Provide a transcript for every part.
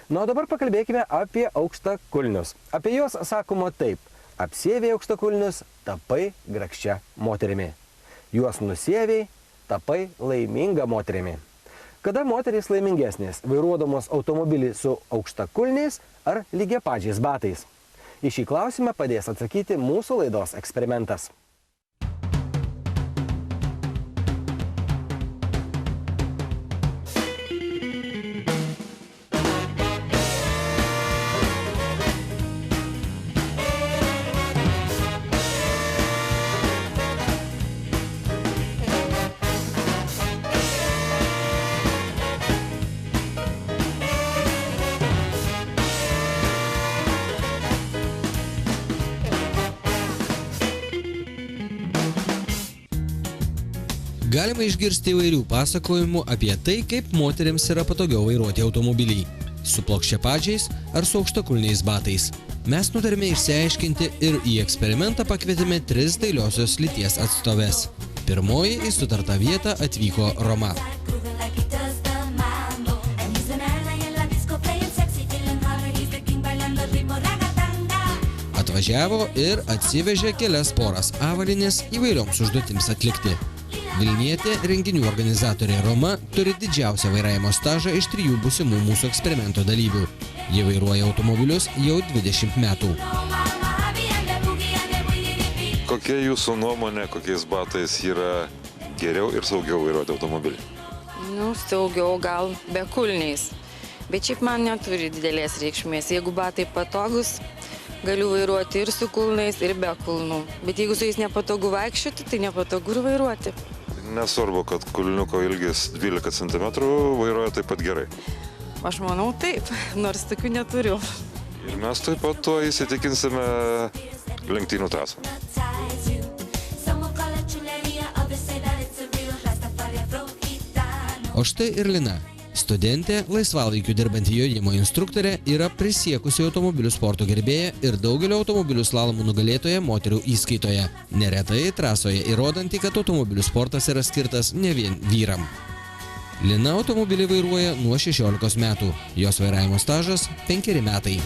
Na, o dabar pakalbėkime apie aukštakulnius. Apie juos sakoma taip: apsiėvei aukštakulnius, tapai grakščia moterimi. Juos nusiėvei, tapai laiminga moterimi. Kada moterys laimingesnės, vairuodamos automobilį su aukštakulniais ar lygiapadžiais batais? Į šį klausimą padės atsakyti mūsų laidos eksperimentas. Galima išgirsti įvairių pasakojimų apie tai, kaip moteriams yra patogiau vairuoti automobilį – su plokščiapadžiais ar su aukštakulniais batais. Mes nutarėme išsiaiškinti ir į eksperimentą pakvietėme 3 dailiosios lyties atstoves. Pirmoji į sutartą vietą atvyko Roma. Atvažiavo ir atsivežė kelias poras avalynės įvairioms užduotims atlikti. Vilnietė, renginių organizatorė Roma, turi didžiausią vairavimo stažą iš 3 būsimų mūsų eksperimento dalyvių. Ji vairuoja automobilius jau 20 metų. Kokia jūsų nuomonė, kokiais batais yra geriau ir saugiau vairuoti automobilį? Saugiau gal be kulniais. Bet šiaip man neturi didelės reikšmės. Jeigu batai patogus, galiu vairuoti ir su kulnais, ir be kulnų. Bet jeigu su jais nepatogu vaikščioti, tai nepatogu ir vairuoti. Nesvarbu, kad kulniuko ilgis 12 cm vairuoja taip pat gerai. Aš manau taip, nors tokių neturiu. Ir mes taip pat to įsitikinsime lenktynių trasą. O štai ir Lina. Studentė, laisvalaikiu dirbanti jojimo instruktorė, yra prisiekusi automobilių sporto gerbėja ir daugelio automobilių slalomų nugalėtoja moterų įskaitoje. Neretai trasoje įrodanti, kad automobilių sportas yra skirtas ne vien vyram. Lina automobilį vairuoja nuo 16 metų. Jos vairavimo stažas 5 metai.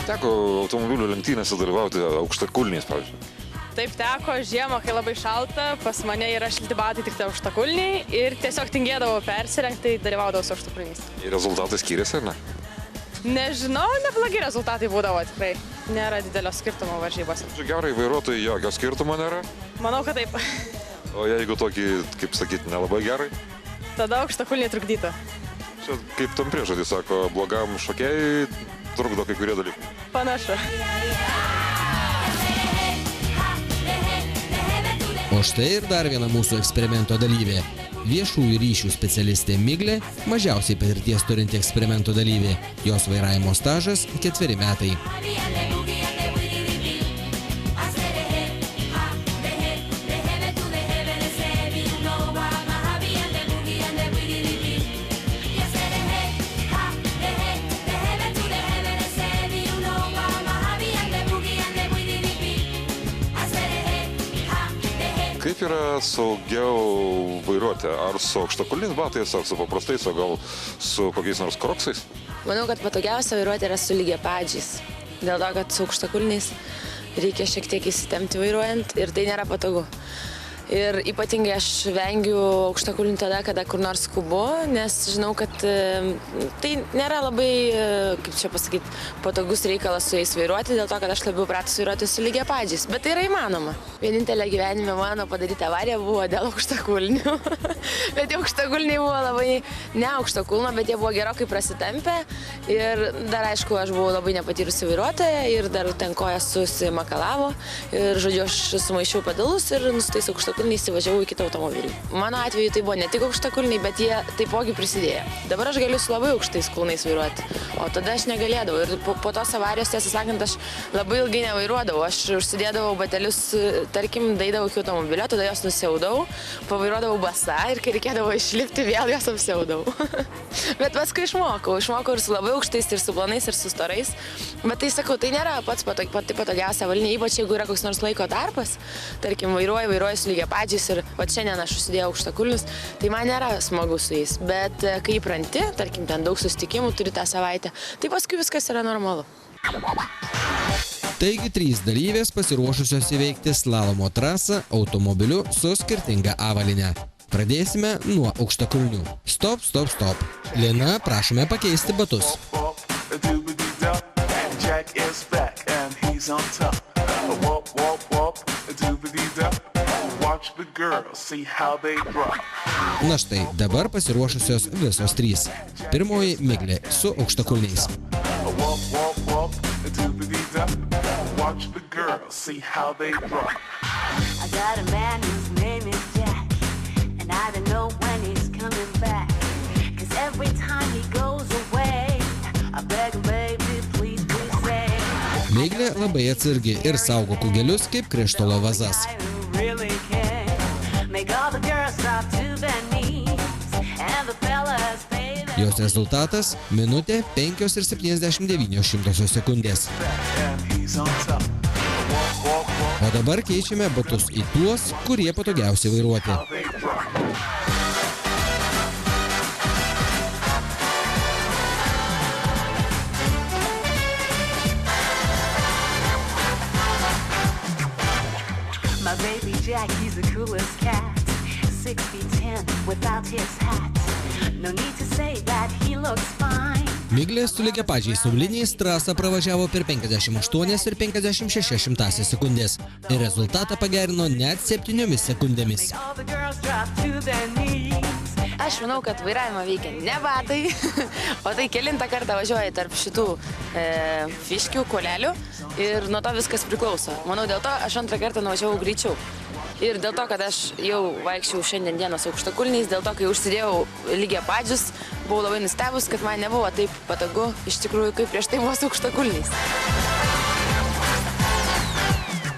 Teko automobilių lenktynėse dalyvauti aukštakulniais, pavyzdžiui? Taip teko, žiemą, kai labai šalta, pas mane yra šilti batai tik tai aukštakulniai ir tiesiog tingėdavau persirengti, tai dalyvaudavau su aukštakulniais. Ir rezultatai skiriasi, ar ne? Nežinau, neblogi rezultatai būdavo tikrai. Nėra didelio skirtumo varžybose. Gerai vairuotojai jokio skirtumo nėra? Manau, kad taip. O jeigu tokį, kaip sakyti, nelabai gerai? Tada aukštakulniai trukdytų. Čia kaip tam priežodį sako, blogam šokėjui trukdo kai kurie dalykai. Panašu. O štai ir dar viena mūsų eksperimento dalyvė. Viešųjų ryšių specialistė Miglė, mažiausiai patirties turinti eksperimento dalyvė. Jos vairavimo stažas 4 metai. Kaip yra saugiau vairuoti? Ar su aukštakulniais batais, ar su paprastais, o gal su kokiais nors kroksais? Manau, kad patogiausia vairuoti yra su lygiapadžiais. Dėl to, kad su aukštakulniais reikia šiek tiek įsitempti vairuojant ir tai nėra patogu. Ir ypatingai aš vengiu aukštakulnių tada, kada kur nors skubu, nes žinau, kad tai nėra labai, kaip čia pasakyti, patogus reikalas su jais vairuoti, dėl to, kad aš labiau pratus vairuoti su lygiapadžiais. Bet tai yra įmanoma. Vienintelė gyvenime mano padaryta avarija buvo dėl aukštakulnių. Bet tie aukštakulniai buvo labai ne aukštakulno, bet jie buvo gerokai prasitampę. Ir dar aišku, aš buvau labai nepatyrusi vairuotoja ir dar ten koja susimakalavo. Ir žodžiu, aš sumaišiau pedalus ir nusitaisiau aukštakulnių. aukštakulniais įvažiavau į kitą automobilį. Mano atveju tai buvo ne tik aukštakulniai, bet jie taipogi prisidėjo. Dabar aš galiu su labai aukštais kulnais vairuoti, o tada aš negalėdavau. Ir po tos avarijos, tiesą sakant, aš labai ilgai nevairuodavau. Aš užsidėdavau batelius, tarkim, daidavau iki automobilio, tada jos nusiaudavau, pavairuodavau basa ir kai reikėdavo išlipti, vėl jos apsiaudavau. Bet paskui išmokau ir su labai aukštais, ir su planais, ir su storais. Bet tai sakau, tai nėra pati patogiausia avalynė, ypač jeigu yra koks nors laiko tarpas. Tarkim, vairuoju su lygiapadžiais ir šiandien aš užsidėjau aukštakulnius, tai man nėra smagu su jais. Bet kai įpranti, tarkim, ten daug susitikimų turi tą savaitę, tai paskui viskas yra normalu. Taigi 3 dalyvės pasiruošusios įveikti slalomo trasą automobiliu su skirtinga avalyne. Pradėsime nuo aukštakulnių. Stop. Lina, prašome pakeisti batus. Na štai, dabar pasiruošusios visos 3. Pirmoji Miglė su aukštakulniais. Miglė labai atsargi ir saugo kugelius kaip krištolo vazas. Jos rezultatas – minutė 5,79 sekundės. O dabar keičiame batus į tuos, kurie patogiausiai vairuoti. My baby Jack, he's the coolest cat. 6 feet 10 without his hat. No need to say that he looks fine. Miglė su lygiapadžiais auliniais trasą pravažiavo per 58,56 sekundės ir rezultatą pagerino net 7 sekundėmis. Aš manau, kad vairavimą veikia ne batai, o tai kelintą kartą važiuoja tarp šitų fiškių, kolelių ir nuo to viskas priklauso. Manau, dėl to aš antrą kartą nuvažiavau greičiau. Ir dėl to, kad aš jau vaikščiau šiandien dieną su aukštakulniais, dėl to, kai užsidėjau lygiapadžius, buvau labai nustebus, kad man nebuvo taip patogu, iš tikrųjų, kaip prieš tai buvo su aukštakulniais.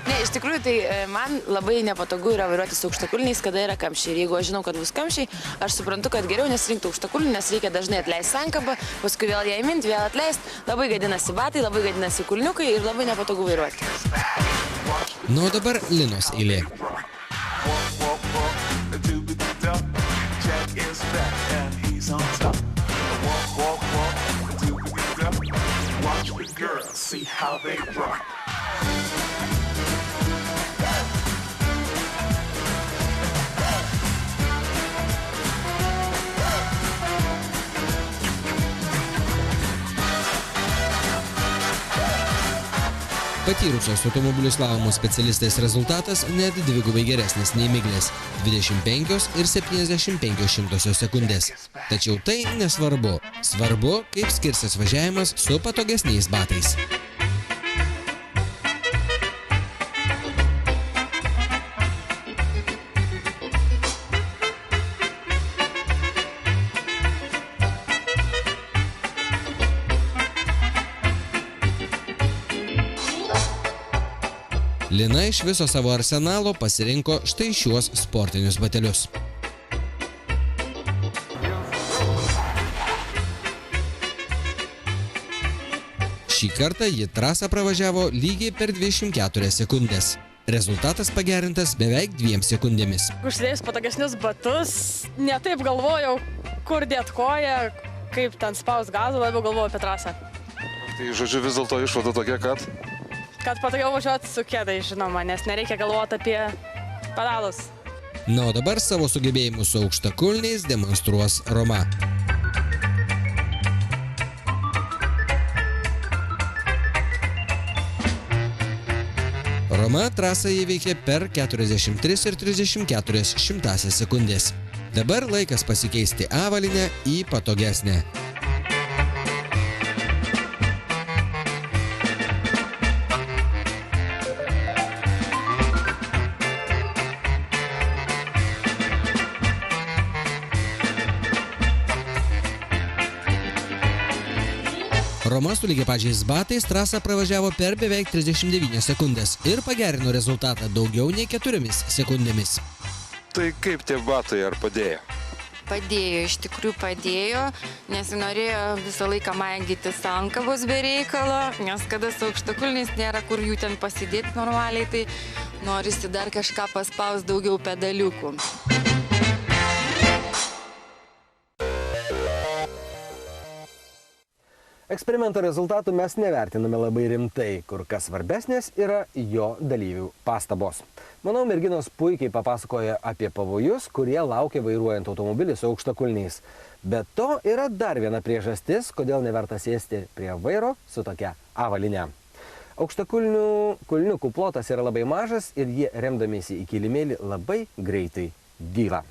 Ne, iš tikrųjų, tai man labai nepatogu yra vairuoti su aukštakulniais, kada yra kamščiai. Ir jeigu aš žinau, kad bus kamščiai, aš suprantu, kad geriau nesirinkti aukštakulnių, nes reikia dažnai atleisti sankabą, paskui vėl ją įminti, vėl atleisti. Labai gadinasi batai, labai gadinasi kulniukai ir labai nepatogu vairuoti. Nu, o dabar Linos eilė. Patyrusios automobilių slalomų specialistais rezultatas net dvigubai geresnis nei Miglės – 25,75 sekundės. Tačiau tai nesvarbu. Svarbu, kaip skirsis važiavimas su patogesniais batais. Lina iš viso savo arsenalo pasirinko štai šiuos sportinius batelius. Šį kartą ji trasą pravažiavo lygiai per 24 sekundės. Rezultatas pagerintas beveik 2 sekundėmis. Užsidėjus patogesnius batus, ne taip galvojau, kur dėt koją, kaip ten spaus gazą, labiau galvojau apie trasą. Tai žodžiu vis dėlto išvada tokia, kad patogiau važiuoti su kėdais, žinoma, nes nereikia galvoti apie pedalus. Na, o dabar savo sugebėjimus su aukštakulniais demonstruos Roma. Roma trasą įveikė per 43,34 sekundės. Dabar laikas pasikeisti avalynę į patogesnę. Roma su lygiapadžiais batais trasą pravažiavo per beveik 39 sekundės ir pagerino rezultatą daugiau nei 4 sekundėmis. Tai kaip tie batai ar padėjo? Padėjo, iš tikrųjų padėjo, nes norėjo visą laiką maigytis ankabos be reikalo, nes kada su aukštakulniais nėra kur jų ten pasidėti normaliai, tai norisi dar kažką paspaus daugiau pedaliukų. Eksperimento rezultatų mes nevertiname labai rimtai, kur kas svarbesnės yra jo dalyvių pastabos. Manau, merginos puikiai papasakoja apie pavojus, kurie laukia vairuojant automobilį su aukštakulniais. Bet to yra dar viena priežastis, kodėl neverta sėsti prie vairo su tokia avalyne. Aukštakulnių plotas yra labai mažas ir jie, remdamiesi į kilimėlį, labai greitai dyla.